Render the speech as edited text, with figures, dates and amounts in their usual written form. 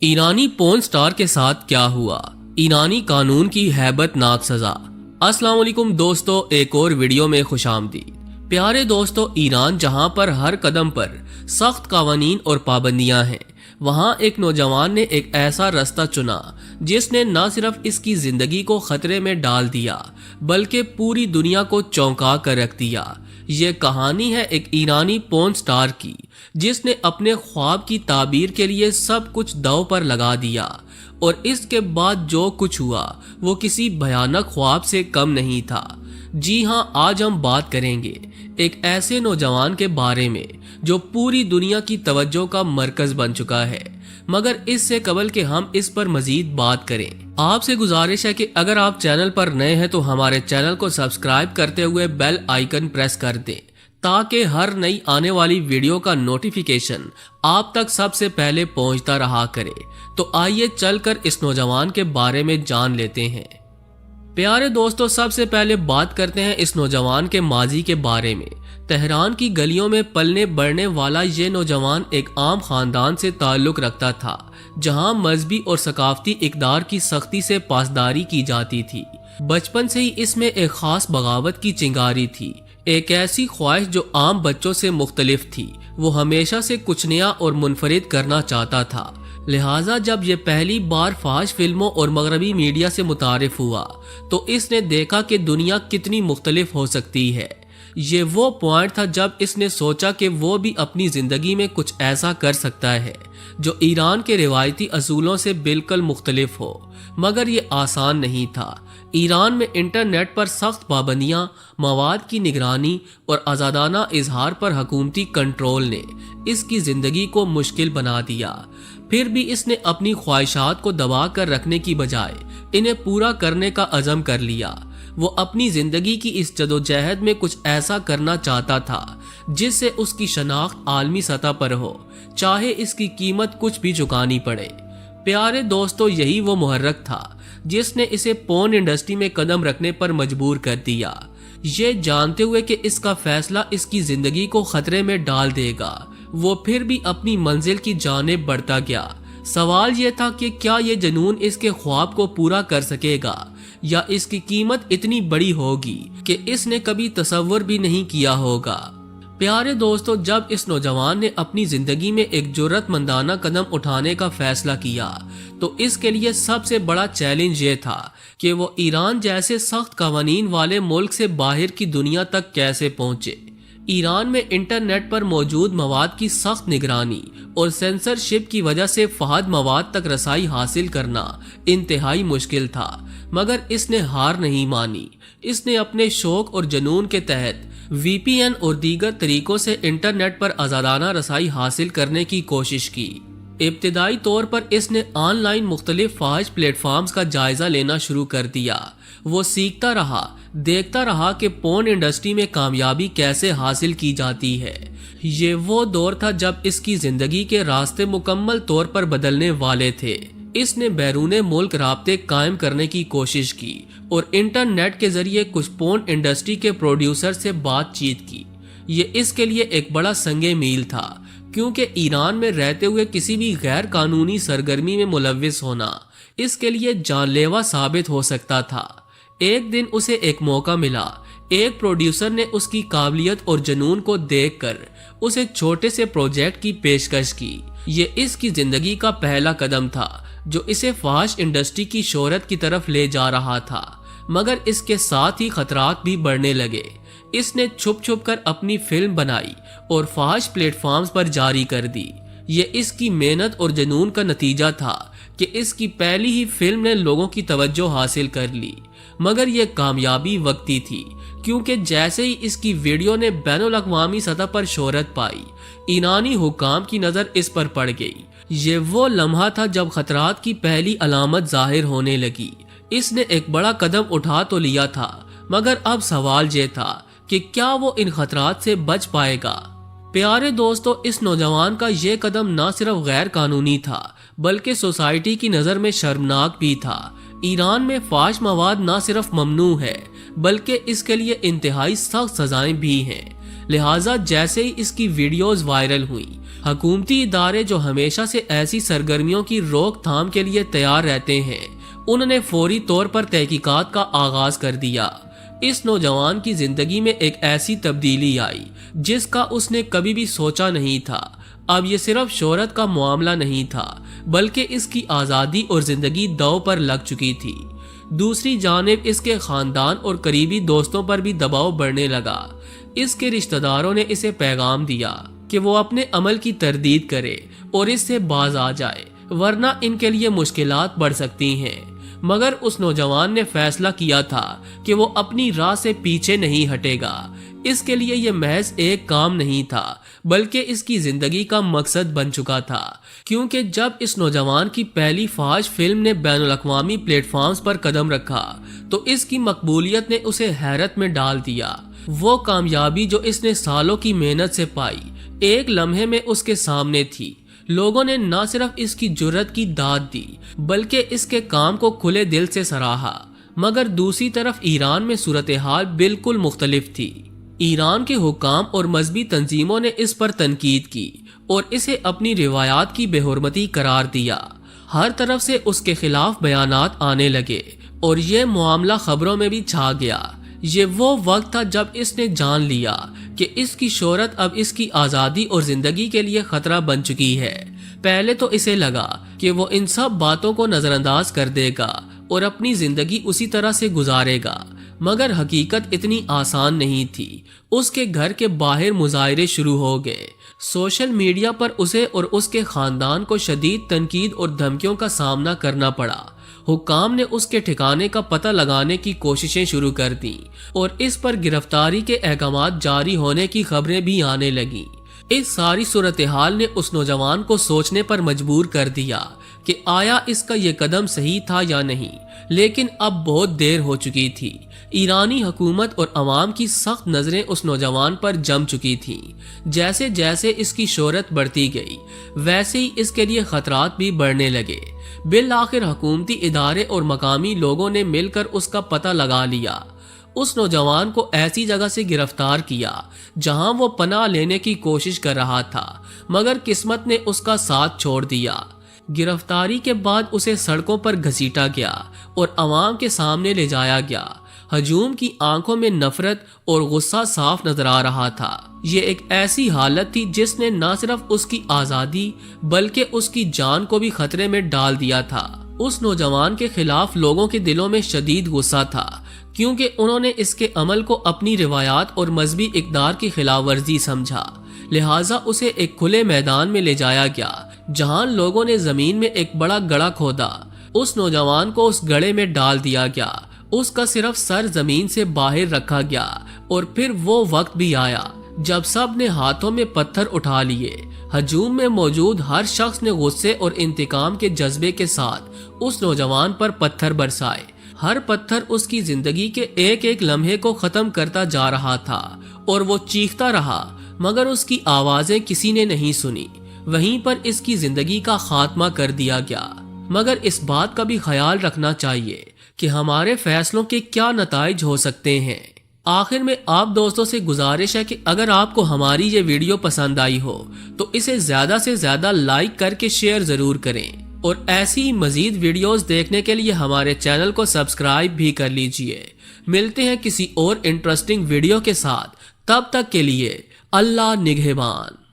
ईरानी porn star के साथ क्या हुआ, ईरानी कानून की हैबतनाक सजा। अस्सलाम वालेकुम दोस्तों, एक और वीडियो में खुशामदीद। प्यारे दोस्तों, ईरान जहां पर हर कदम पर सख्त कानून और पाबंदियां हैं, वहां एक नौजवान ने एक ऐसा रास्ता चुना जिसने न सिर्फ इसकी जिंदगी को खतरे में डाल दिया बल्कि पूरी दुनिया को चौंका कर रख दिया। ये कहानी है एक ईरानी पोर्न स्टार की जिसने अपने ख्वाब की ताबीर के लिए सब कुछ दांव पर लगा दिया और इसके बाद जो कुछ हुआ वो किसी भयानक ख्वाब से कम नहीं था। जी हाँ, आज हम बात करेंगे एक ऐसे नौजवान के बारे में जो पूरी दुनिया की तवज्जो का मरकज बन चुका है। मगर इससे कबल कि हम इस पर मजीद बात करें, आपसे गुजारिश है कि अगर आप चैनल पर नए हैं तो हमारे चैनल को सब्सक्राइब करते हुए बेल आइकन प्रेस कर दें ताकि हर नई आने वाली वीडियो का नोटिफिकेशन आप तक सबसे पहले पहुंचता रहा करे। तो आइए चलकर इस नौजवान के बारे में जान लेते हैं। प्यारे दोस्तों, सबसे पहले बात करते हैं इस नौजवान के माजी के बारे में। तेहरान की गलियों में पलने बढ़ने वाला ये नौजवान एक आम खानदान से ताल्लुक रखता था जहां मजहबी और सकाफती इक़दार की सख्ती से पासदारी की जाती थी। बचपन से ही इसमें एक खास बगावत की चिंगारी थी, एक ऐसी ख्वाहिश जो आम बच्चों से मुख्तलिफ थी। वो हमेशा से कुछ नया और मुनफरिद करना चाहता था। लिहाजा जब ये पहली बार फाहिश फिल्मों और मगरबी मीडिया से मुतारिफ हुआ तो इसने देखा कि दुनिया कितनी मुख्तलिफ हो सकती है। ये वो पॉइंट था जब इसने सोचा कि वो भी अपनी जिंदगी में कुछ ऐसा कर सकता है जो ईरान के रिवायती असूलों से बिल्कुल मुख्तलिफ हो। मगर ये आसान नहीं था। ईरान में इंटरनेट पर सख्त पाबंदियां, मवाद की निगरानी और आज़ादाना इजहार पर हुकूमती कंट्रोल ने इसकी जिंदगी को मुश्किल बना दिया। फिर भी इसने अपनी ख्वाहिशात को दबा कर रखने की बजाय इन्हें पूरा करने का अज़म कर लिया। वो अपनी जिंदगी की इस जदोजहद में कुछ ऐसा करना चाहता था जिससे उसकी शनाख्त आलमी सतह पर हो, चाहे इसकी कीमत कुछ भी चुकानी पड़े। प्यारे दोस्तों, यही वो मुहर्रक था जिसने इसे पोर्न इंडस्ट्री में कदम रखने पर मजबूर कर दिया, ये जानते हुए कि इसका फैसला इसकी जिंदगी को खतरे में डाल देगा। वो फिर भी अपनी मंजिल की जानिब बढ़ता गया। सवाल ये था कि क्या ये जुनून इसके ख्वाब को पूरा कर सकेगा या इसकी कीमत इतनी बड़ी होगी कि इसने कभी तसव्वुर भी नहीं किया होगा। प्यारे दोस्तों, जब इस नौजवान ने अपनी जिंदगी में एक जुर्रतमंदाना कदम उठाने का फैसला किया तो इसके लिए सबसे बड़ा चैलेंज ये था कि वो ईरान जैसे सख्त कवानीन वाले मुल्क से बाहर की दुनिया तक कैसे पहुंचे। ईरान में इंटरनेट पर मौजूद मवाद की सख्त निगरानी और सेंसरशिप की वजह से फहद मवाद तक रसाई हासिल करना इंतहाई मुश्किल था। मगर इसने हार नहीं मानी। इसने अपने शौक और जुनून के तहत VPN और दीगर तरीकों से इंटरनेट पर आज़ादाना रसाई हासिल करने की कोशिश की। इब्तिदाई तौर पर इसने ऑनलाइन मुख्तलिफ फाहिश प्लेटफॉर्म्स का जायजा लेना शुरू कर दिया। वो सीखता रहा, देखता रहा कि पोर्न इंडस्ट्री में कामयाबी कैसे हासिल की जाती है। ये वो दौर था जब इसकी जिंदगी के रास्ते मुकम्मल तौर पर बदलने वाले थे। इसने बैरूने मुल्क राब्ते कायम करने की कोशिश की और इंटरनेट के जरिए कुछ पोर्न इंडस्ट्री के प्रोड्यूसर से बातचीत की। ये इसके लिए एक बड़ा संगे मील था क्योंकि ईरान में रहते हुए किसी भी गैर कानूनी सरगर्मी में मुलव्विस होना इसके लिए जानलेवा साबित हो सकता था। एक दिन उसे एक मौका मिला। एक प्रोड्यूसर ने उसकी काबिलियत और जुनून को देखकर उसे छोटे से प्रोजेक्ट की पेशकश की। ये इसकी जिंदगी का पहला कदम था जो इसे फाहिश इंडस्ट्री की शोहरत की तरफ ले जा रहा था। मगर इसके साथ ही खतरात भी बढ़ने लगे। इसने छुप छुप कर अपनी फिल्म बनाई और फाहिश प्लेटफॉर्म्स पर जारी कर दी। ये इसकी मेहनत और जुनून का नतीजा था कि इसकी पहली ही फिल्म ने लोगों की तवज्जो हासिल कर ली। मगर यह कामयाबी वक्ती थी क्योंकि जैसे ही इसकी वीडियो ने बैनुल अक़वामी सतह पर शोहरत पाई, ईरानी हुकाम की नज़र इस पर पड़ गई। ये वो लम्हा था जब खतरात की पहली अलामत जाहिर होने लगी। इसने एक बड़ा कदम उठा तो लिया था, मगर अब सवाल ये था कि क्या वो इन खतरात से बच पाएगा। प्यारे दोस्तों, इस नौजवान का ये कदम न सिर्फ गैर कानूनी था बल्कि सोसाइटी की नज़र में शर्मनाक भी था। ईरान में फाहिश मवाद न सिर्फ ममनू है बल्कि इसके लिए इंतहाई सख्त सजाएं भी हैं। लिहाजा जैसे ही इसकी वीडियोस वायरल हुई, حکومتی ادارے جو ہمیشہ سے ایسی سرگرمیوں کی روک تھام کے لیے تیار رہتے ہیں، انہوں نے فوری طور پر تحقیقات کا آغاز کر دیا۔ اس نوجوان کی زندگی میں ایک ایسی تبدیلی آئی جس کا اس نے کبھی بھی سوچا نہیں تھا۔ اب یہ صرف شہرت کا معاملہ نہیں تھا، بلکہ اس کی آزادی اور زندگی داؤ پر لگ چکی تھی۔ دوسری جانب اس کے خاندان اور قریبی دوستوں پر بھی دباؤ بڑھنے لگا۔ اس کے رشتہ داروں نے اسے پیغام دیا کہ وہ اپنے عمل کی تردید کرے اور اس سے باز آ جائے، ورنہ ان کے لیے مشکلات بڑھ سکتی ہیں۔ مگر اس نوجوان نے فیصلہ کیا تھا کہ وہ اپنی راہ سے پیچھے نہیں ہٹے گا۔ اس کے لیے یہ محض ایک کام نہیں تھا، بلکہ اس کی زندگی کا مقصد بن چکا تھا، کیونکہ جب اس نوجوان کی پہلی فاش فلم نے بین الاقوامی پلیٹ فارمز پر قدم رکھا تو اس کی مقبولیت نے اسے حیرت میں ڈال دیا۔ وہ کامیابی جو اس نے سالوں کی محنت سے پائی، ایک لمحے میں اس کے سامنے تھی۔ لوگوں نے نہ صرف اس کی جرت کی داد دی، بلکہ اس کے کام کو کھلے دل سے سراہا۔ مگر دوسری طرف ایران میں صورتحال بالکل مختلف تھی۔ ایران کے حکام اور مذہبی تنظیموں نے اس پر تنقید کی اور اسے اپنی روایات کی بے حرمتی قرار دیا۔ ہر طرف سے اس کے خلاف بیانات آنے لگے اور یہ معاملہ خبروں میں بھی چھا گیا۔ یہ وہ وقت تھا جب اس نے جان لیا کہ اس کی شہرت اب اس کی آزادی اور زندگی کے لیے خطرہ بن چکی ہے۔ پہلے تو اسے لگا کہ وہ ان سب باتوں کو نظر انداز کر دے گا اور اپنی زندگی اسی طرح سے گزارے گا، مگر حقیقت اتنی آسان نہیں تھی۔ اس کے گھر کے باہر مظاہرے شروع ہو گئے۔ سوشل میڈیا پر اسے اور اس کے خاندان کو شدید تنقید اور دھمکیوں کا سامنا کرنا پڑا۔ حکام نے اس کے ٹھکانے کا پتہ لگانے کی کوششیں شروع کر دیں اور اس پر گرفتاری کے احکامات جاری ہونے کی خبریں بھی آنے لگیں۔ اس ساری صورتحال نے اس نوجوان کو سوچنے پر مجبور کر دیا کہ آیا اس کا یہ قدم صحیح تھا یا نہیں، لیکن اب بہت دیر ہو چکی تھی۔ ایرانی حکومت اور عوام کی سخت نظریں اس نوجوان پر جم چکی تھیں۔ جیسے جیسے اس کی شہرت بڑھتی گئی، ویسے ہی اس کے لیے خطرات بھی بڑھنے لگے۔ بالآخر حکومتی ادارے اور مقامی لوگوں نے مل کر اس کا پتہ لگا لیا۔ اس نوجوان کو ایسی جگہ سے گرفتار کیا جہاں وہ پناہ لینے کی کوشش کر رہا تھا، مگر قسمت نے اس کا ساتھ چھوڑ دیا۔ گرفتاری کے بعد اسے سڑکوں پر گھسیٹا گیا اور عوام کے سامنے لے جایا گیا۔ ہجوم کی آنکھوں میں نفرت اور غصہ صاف نظر آ رہا تھا۔ یہ ایک ایسی حالت تھی جس نے نہ صرف اس کی آزادی بلکہ اس کی جان کو بھی خطرے میں ڈال دیا تھا۔ اس نوجوان کے خلاف لوگوں کے دلوں میں شدید غصہ تھا، کیونکہ انہوں نے اس کے عمل کو اپنی روایات اور مذہبی اقدار کی خلاف ورزی سمجھا۔ لہٰذا اسے ایک کھلے میدان میں لے جایا گیا جہاں لوگوں نے زمین میں ایک بڑا گڑھا کھودا۔ اس نوجوان کو اس گڑھے میں ڈال دیا گیا، اس کا صرف سر زمین سے باہر رکھا گیا، اور پھر وہ وقت بھی آیا جب سب نے ہاتھوں میں پتھر اٹھا لیے۔ ہجوم میں موجود ہر شخص نے غصے اور انتقام کے جذبے کے ساتھ اس نوجوان پر پتھر برسائے۔ ہر پتھر اس کی زندگی کے ایک ایک لمحے کو ختم کرتا جا رہا تھا، اور وہ چیختا رہا، مگر اس کی آوازیں کسی نے نہیں سنی۔ وہیں پر اس کی زندگی کا خاتمہ کر دیا گیا۔ مگر اس بات کا بھی خیال رکھنا چاہیے کہ ہمارے فیصلوں کے کیا نتائج ہو سکتے ہیں۔ آخر میں آپ دوستوں سے گزارش ہے کہ اگر آپ کو ہماری یہ ویڈیو پسند آئی ہو تو اسے زیادہ سے زیادہ لائک کر کے شیئر ضرور کریں، اور ایسی مزید ویڈیوز دیکھنے کے لیے ہمارے چینل کو سبسکرائب بھی کر لیجئے۔ ملتے ہیں کسی اور انٹرسٹنگ ویڈیو کے ساتھ، تب تک کے لیے اللہ نگہبان۔